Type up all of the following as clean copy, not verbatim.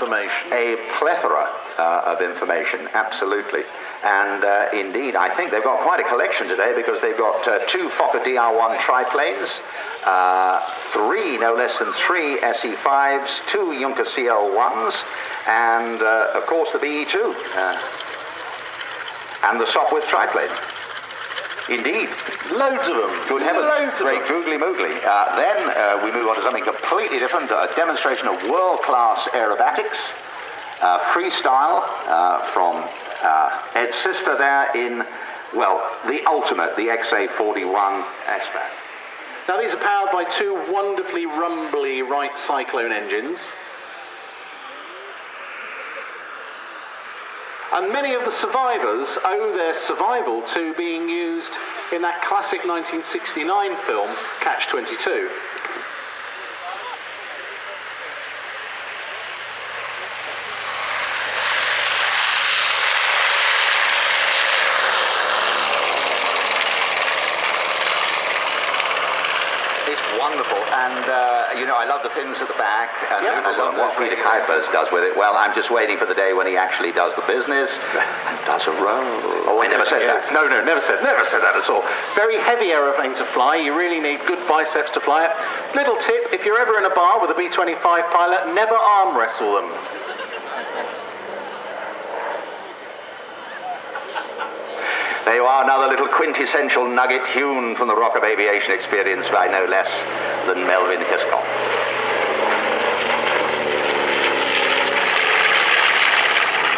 information. A plethora of information, absolutely. And indeed, I think they've got quite a collection today, because they've got 2 Fokker DR1 triplanes, 3, no less than 3 SE5s, 2 Junker CL1s, and of course the BE2, and the Sopwith triplane. Indeed. Loads of them. Good heavens. Loads of Great them. googly moogly. Then we move on to something completely different, a demonstration of world-class aerobatics, freestyle from Ed's sister there in, well, the ultimate, the XA41 S-Back. Now these are powered by 2 wonderfully rumbly Wright Cyclone engines. And many of the survivors owe their survival to being used in that classic 1969 film, Catch-22. Wonderful, and you know, I love the fins at the back, and I love what Peter Kuipers does with it. Well, I'm just waiting for the day when he actually does the business and does a roll. Oh, I never said that. No, never said that at all. Very heavy aeroplane to fly. You really need good biceps to fly it. Little tip: if you're ever in a bar with a B25 pilot, never arm wrestle them. There you are, another little quintessential nugget hewn from the rock of aviation experience by no less than Melvin Hiscock.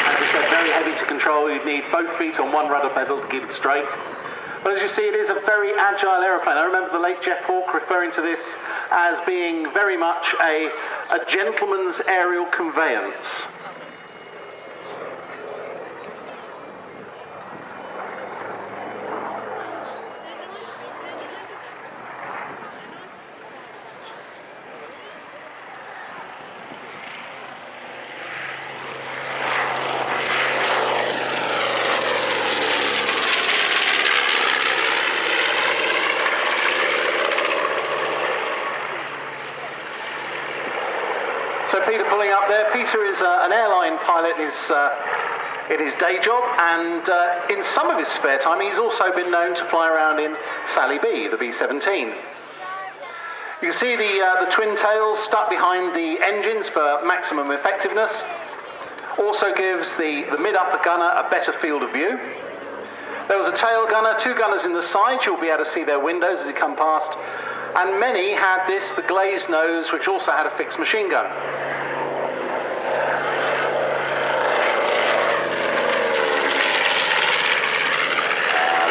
As I said, very heavy to control. You'd need both feet on one rudder pedal to keep it straight. But as you see, it is a very agile aeroplane. I remember the late Jeff Hawke referring to this as being very much a gentleman's aerial conveyance. So Peter pulling up there. Peter is an airline pilot in his day job, and in some of his spare time he's also been known to fly around in Sally B, the B-17. You can see the twin tails stuck behind the engines for maximum effectiveness. Also gives the mid-upper gunner a better field of view. There was a tail gunner, 2 gunners in the side. You'll be able to see their windows as you come past. And many had this, the glazed nose, which also had a fixed machine gun.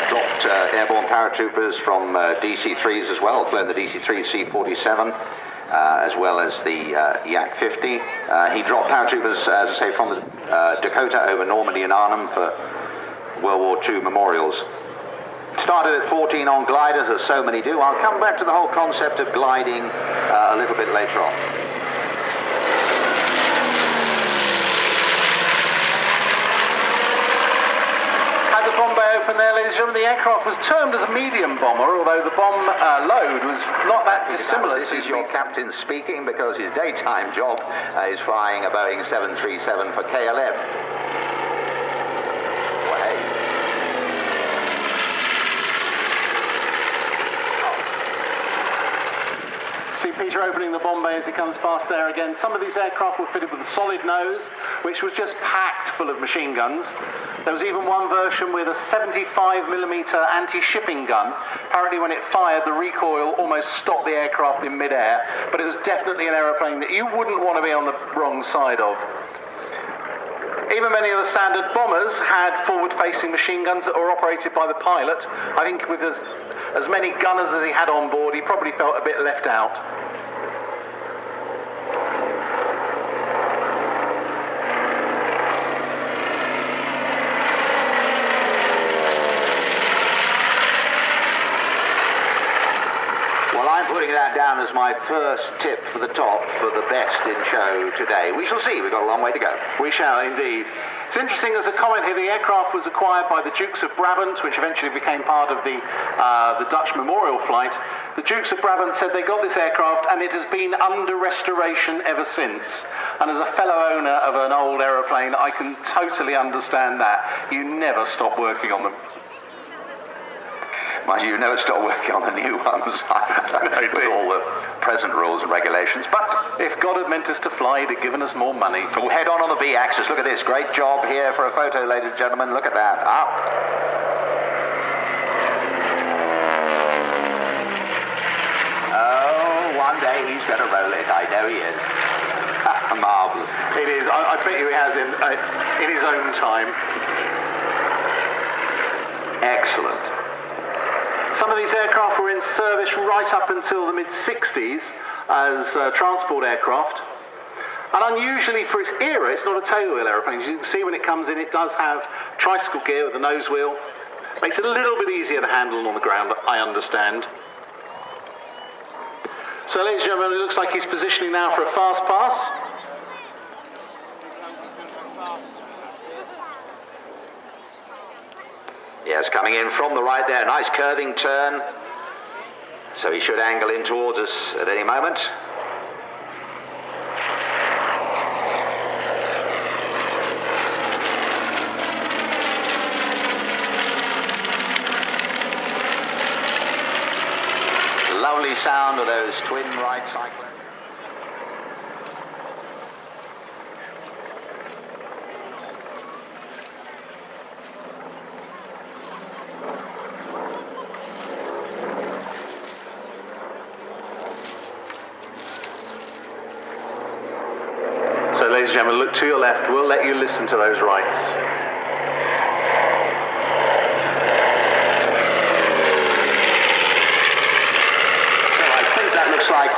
Dropped airborne paratroopers from DC-3s as well, flown the DC-3 C-47, as well as the Yak-50. He dropped paratroopers, as I say, from the Dakota over Normandy and Arnhem for World War II memorials. Started at 14 on gliders, as so many do. I'll come back to the whole concept of gliding a little bit later on. Had the bomb bay open there, ladies and gentlemen. The aircraft was termed as a medium bomber, although the bomb load was not that dissimilar. This is your captain speaking, because his daytime job is flying a Boeing 737 for KLM. Well, hey. See Peter opening the bomb bay as he comes past there again. Some of these aircraft were fitted with a solid nose, which was just packed full of machine guns. There was even one version with a 75mm anti-shipping gun. Apparently when it fired, the recoil almost stopped the aircraft in mid-air, but it was definitely an aeroplane that you wouldn't want to be on the wrong side of. Even many of the standard bombers had forward-facing machine guns that were operated by the pilot. I think with as many gunners as he had on board, he probably felt a bit left out. Well, I'm putting that down down as my first tip for the top for the best in show today. We shall see. We've got a long way to go. We shall indeed. It's interesting, there's a comment here, the aircraft was acquired by the Dukes of Brabant, which eventually became part of the Dutch memorial flight. The Dukes of Brabant said they got this aircraft and it has been under restoration ever since. And as a fellow owner of an old aeroplane, I can totally understand that. You never stop working on them. Mind you, never stop working on the new ones with all the present rules and regulations. But if God had meant us to fly, he'd have given us more money. We'll head on the B-axis. Look at this. Great job here for a photo, ladies and gentlemen. Look at that. Up. Oh, one day he's going to roll it. I know he is. Marvellous. It is. I bet you he has in his own time. Excellent. Some of these aircraft were in service right up until the mid-60s as transport aircraft. And unusually for its era, it's not a tailwheel aeroplane. As you can see when it comes in, it does have tricycle gear with a nose wheel. Makes it a little bit easier to handle on the ground, I understand. So ladies and gentlemen, it looks like he's positioning now for a fast pass. Yes, coming in from the right there. Nice curving turn. So he should angle in towards us at any moment. Lovely sound of those twin right cyclones. So ladies and gentlemen, look to your left. We'll let you listen to those rights. So I think that looks like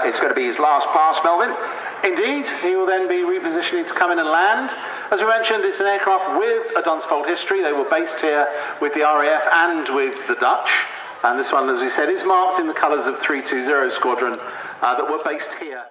it's going to be his last pass, Melvin. Indeed, he will then be repositioning to come in and land. As we mentioned, it's an aircraft with a Dunsfold history. They were based here with the RAF and with the Dutch. And this one, as we said, is marked in the colours of 320 Squadron that were based here.